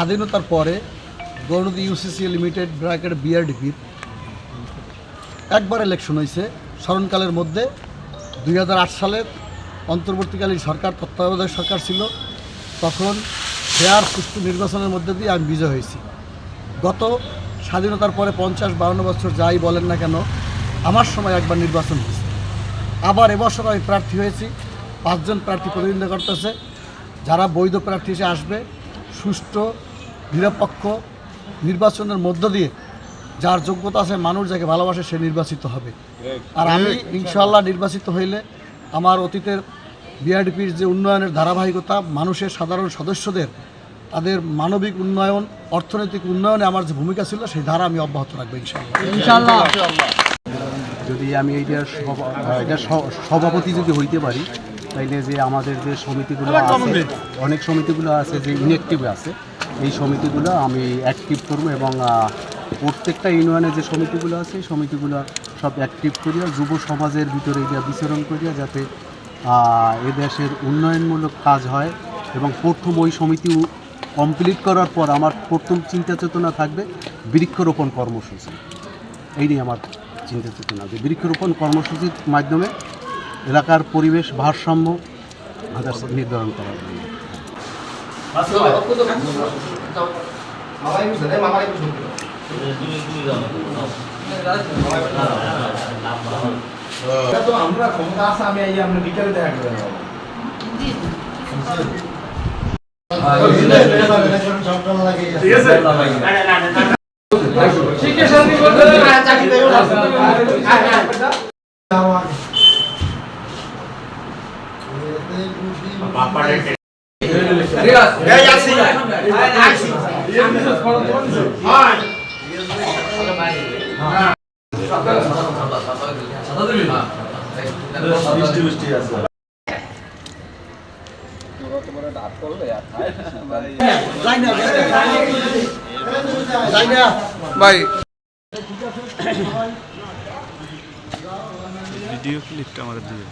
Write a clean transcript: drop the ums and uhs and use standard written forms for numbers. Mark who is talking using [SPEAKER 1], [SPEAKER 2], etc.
[SPEAKER 1] স্বাধীনতার পরে Gournadi UCC limited bracket বিআরডিপির একবার ইলেকশন হয়েছে স্মরণকালের মধ্যে। 2008 সালের অন্তর্বর্তীকালীন সরকার, তত্ত্বাবধায়ক সরকার ছিল, তখন ফেয়ার সুষ্ঠু নির্বাচনের মধ্যে দিয়ে আমি বিজয় হয়েছি। গত স্বাধীনতার পরে 50-52 বছর যাই বলেন না কেন, আমার সময় একবার নির্বাচন হয়েছে। আবার এবছর আমি প্রার্থী হয়েছি। 5 জন প্রার্থী প্রতিদ্বন্দ্বিতা করতেছে। যারা বৈধ প্রার্থী হিসেবে আসবে, সুষ্ঠু নিরপেক্ষ নির্বাচনের মধ্য দিয়ে যার যোগ্যতা আছে, মানুষ যাকে ভালোবাসে, সে নির্বাচিত হবে। আর আমি ইনশাআল্লাহ নির্বাচিত হইলে আমার অতীতের বিআরডিপির যে উন্নয়নের ধারাবাহিকতা, মানুষের সাধারণ সদস্যদের তাদের মানবিক উন্নয়ন, অর্থনৈতিক উন্নয়নে আমার যে ভূমিকা ছিল, সেই ধারা আমি অব্যাহত রাখবো ইনশাআল্লাহ।
[SPEAKER 2] যদি আমি এইটার সভাপতি যদি হইতে পারি, তাইলে যে আমাদের যে সমিতিগুলো আছে, অনেক সমিতিগুলো আছে যে ইনঅ্যাক্টিভ আছে, এই সমিতিগুলো আমি অ্যাক্টিভ করবো এবং প্রত্যেকটা ইউনিয়নে যে সমিতিগুলো আছে এই সমিতিগুলো সব অ্যাক্টিভ করিয়া যুব সমাজের ভিতরে এটা বিচরণ করিয়া যাতে এ দেশের উন্নয়নমূলক কাজ হয়। এবং প্রথম ওই সমিতি কমপ্লিট করার পর আমার প্রথম চিন্তা চেতনা থাকবে বৃক্ষরোপণ কর্মসূচি। এই নিয়ে আমার চিন্তা চেতনা যে বৃক্ষরোপণ কর্মসূচির মাধ্যমে এলাকার পরিবেশ ভারসাম্য নির্ধারণ করা হবে।
[SPEAKER 3] আমরা ক্ষমতা আছে, আমি এই আমরা বিকালে দেখা করে নেব। শিক্ষা শান্তি বলতে চাকরি দেব
[SPEAKER 4] ভাই ভিডিও ক্লিপটা আমাদের দিবে।